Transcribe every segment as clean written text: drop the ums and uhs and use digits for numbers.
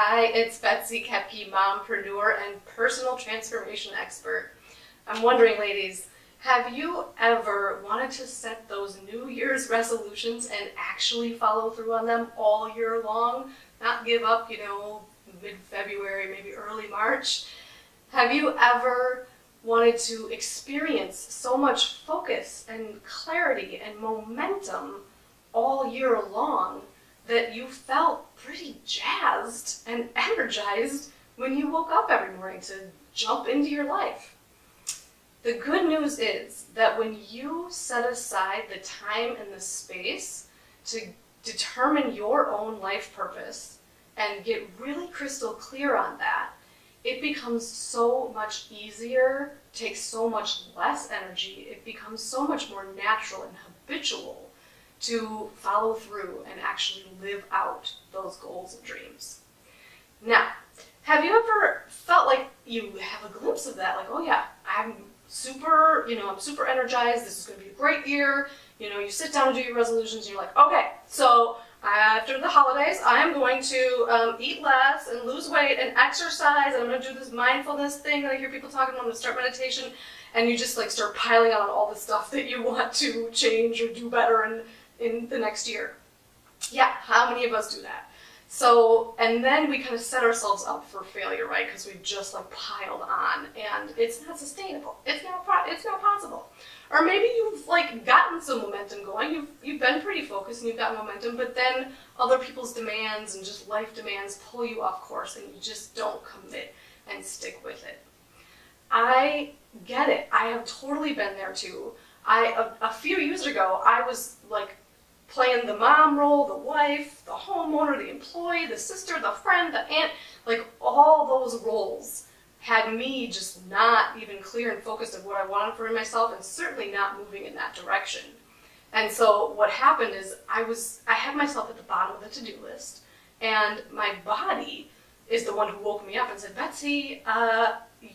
Hi, it's Betsy Kepke, mompreneur and personal transformation expert. I'm wondering, ladies, have you ever wanted to set those New Year's resolutions and actually follow through on them all year long? Not give up, mid-February, maybe early March? Have you ever wanted to experience so much focus and clarity and momentum all year long that you felt pretty jazzed and energized when you woke up every morning to jump into your life? The good news is that when you set aside the time and the space to determine your own life purpose and get really crystal clear on that, it becomes so much easier, takes so much less energy, it becomes so much more natural and habitual to follow through and actually live out those goals and dreams. Now, have you ever felt like you have a glimpse of that? Like, oh yeah, I'm super energized, this is going to be a great year. You sit down and do your resolutions and you're like, okay, so after the holidays, I'm going to eat less and lose weight and exercise, and I'm going to do this mindfulness thing that I hear people talking about. I'm going to start meditation, and you just start piling on all the stuff that you want to change or do better in the next year. Yeah, how many of us do that? So, and then we kind of set ourselves up for failure, right? Because we've just piled on, and it's not sustainable. It's not possible. Or maybe you've gotten some momentum going. You've been pretty focused and you've got momentum, but then other people's demands and just life demands pull you off course, and you just don't commit and stick with it. I get it. I have totally been there too. A few years ago, I was playing the mom role, the wife, the homeowner, the employee, the sister, the friend, the aunt, all those roles had me just not even clear and focused of what I wanted for myself, and certainly not moving in that direction. And so what happened is I had myself at the bottom of the to-do list, and my body is the one who woke me up and said, Betsy,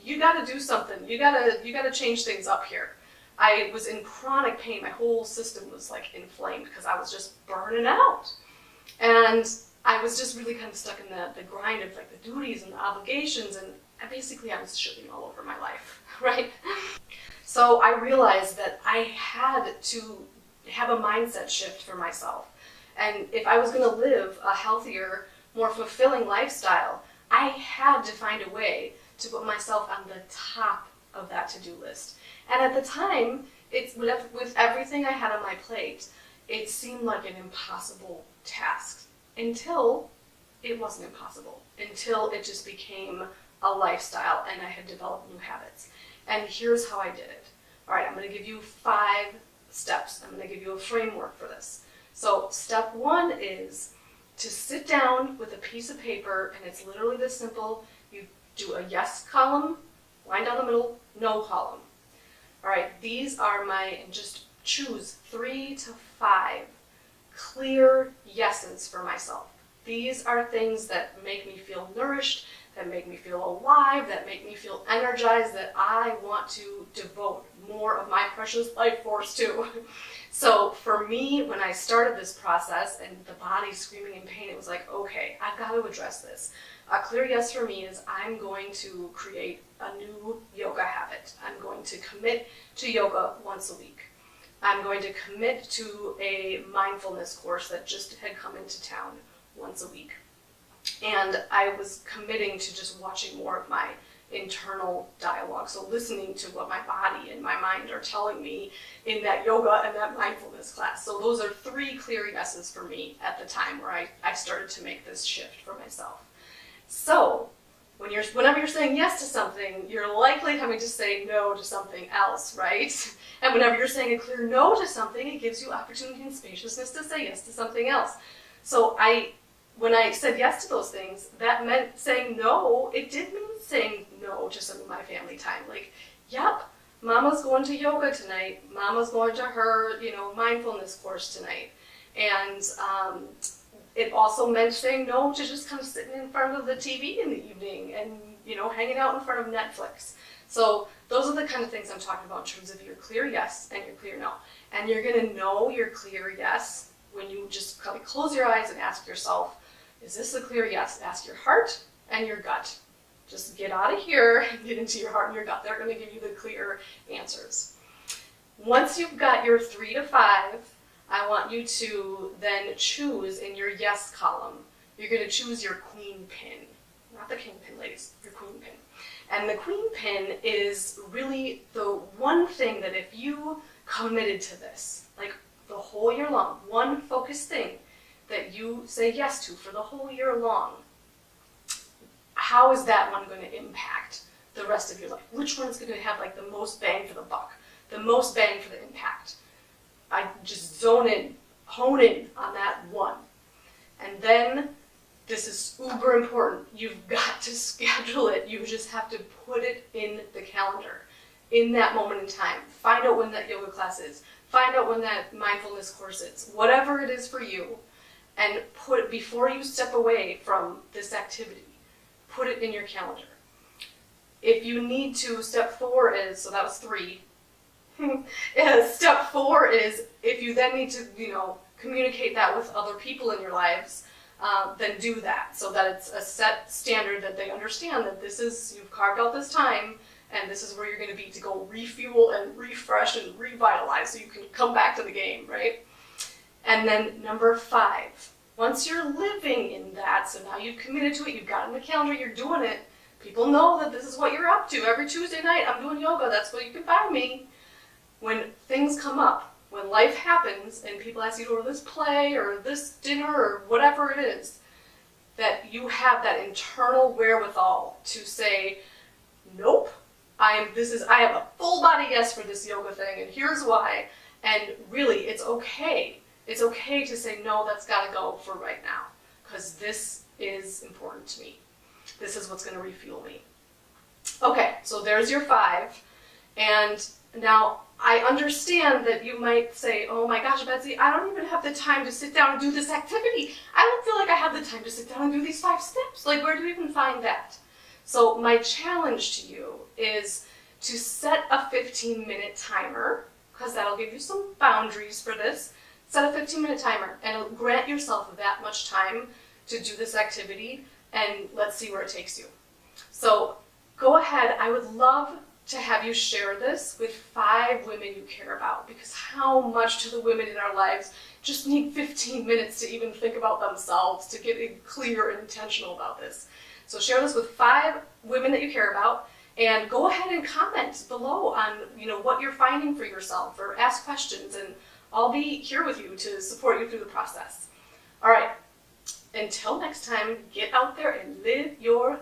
you gotta do something. You gotta change things up here. I was in chronic pain. My whole system was inflamed because I was just burning out. And I was just really kind of stuck in the grind of the duties and the obligations, and I was shipping all over my life, right? So I realized that I had to have a mindset shift for myself. And if I was going to live a healthier, more fulfilling lifestyle, I had to find a way to put myself on the top of that to-do list. And at the time, with everything I had on my plate, it seemed like an impossible task until it wasn't impossible, until it just became a lifestyle and I had developed new habits. And here's how I did it. All right, I'm going to give you 5 steps. I'm going to give you a framework for this. So step 1 is to sit down with a piece of paper, and it's literally this simple. You do a yes column, line down the middle, no column. All right, these are just choose 3 to 5 clear yeses for myself. These are things that make me feel nourished, that make me feel alive, that make me feel energized, that I want to devote more of my precious life force to. So for me, when I started this process and the body screaming in pain, it was okay, I've got to address this. A clear yes for me is I'm going to create a new yoga habit. I'm going to commit to yoga once a week. I'm going to commit to a mindfulness course that just had come into town once a week. And I was committing to just watching more of my internal dialogue, so listening to what my body and my mind are telling me in that yoga and that mindfulness class. So those are 3 clear yeses for me at the time where I started to make this shift for myself. So whenever you're saying yes to something, you're likely having to say no to something else, right? And whenever you're saying a clear no to something, it gives you opportunity and spaciousness to say yes to something else. So when I said yes to those things, that meant saying no. It did mean saying no to some of my family time. Yep, Mama's going to yoga tonight. Mama's going to her, mindfulness course tonight. And it also meant saying no to just kind of sitting in front of the TV in the evening and, hanging out in front of Netflix. So those are the kind of things I'm talking about in terms of your clear yes and your clear no. And you're going to know your clear yes when you just kind of close your eyes and ask yourself, Is this a clear yes? Ask your heart and your gut. Just get out of here and get into your heart and your gut. They're going to give you the clear answers. Once you've got your 3 to 5, I want you to then choose in your yes column. You're going to choose your queen pin. Not the king pin, ladies, your queen pin. And the queen pin is really the one thing that if you committed to this, like the whole year long, one focused thing that you say yes to for the whole year long, how is that one going to impact the rest of your life? Which one's going to have like the most bang for the buck, the most bang for the impact? I just zone in, hone in on that one. And then, this is uber important, you've got to schedule it. You just have to put it in the calendar, in that moment in time. Find out when that yoga class is. Find out when that mindfulness course is. Whatever it is for you, and put it, before you step away from this activity, put it in your calendar. If you need to, step 4 is, so that was 3. Step 4 is, if you then need to, communicate that with other people in your lives, then do that, so that it's a set standard that they understand that this is, you've carved out this time, and this is where you're going to be to go refuel and refresh and revitalize so you can come back to the game, right? And then number 5, once you're living in that, so now you've committed to it, you've got it in the calendar, you're doing it, people know that this is what you're up to. Every Tuesday night I'm doing yoga, that's where you can find me. When things come up, when life happens and people ask you to go to this play or this dinner or whatever it is, that you have that internal wherewithal to say, nope, I have a full body yes for this yoga thing, and here's why. And really, it's okay. It's okay to say, no, that's got to go for right now, because this is important to me. This is what's going to refuel me. Okay, so there's your 5. And now, I understand that you might say, oh my gosh, Betsy, I don't even have the time to sit down and do this activity. I don't feel like I have the time to sit down and do these 5 steps. Like, where do you even find that? So my challenge to you is to set a 15-minute timer, because that'll give you some boundaries for this. Set a 15-minute timer and grant yourself that much time to do this activity, and let's see where it takes you. So go ahead. I would love to have you share this with 5 women you care about, because how much do the women in our lives just need 15 minutes to even think about themselves, to get clear and intentional about this. So share this with 5 women that you care about, and go ahead and comment below on what you're finding for yourself, or ask questions, and I'll be here with you to support you through the process. All right, until next time, get out there and live your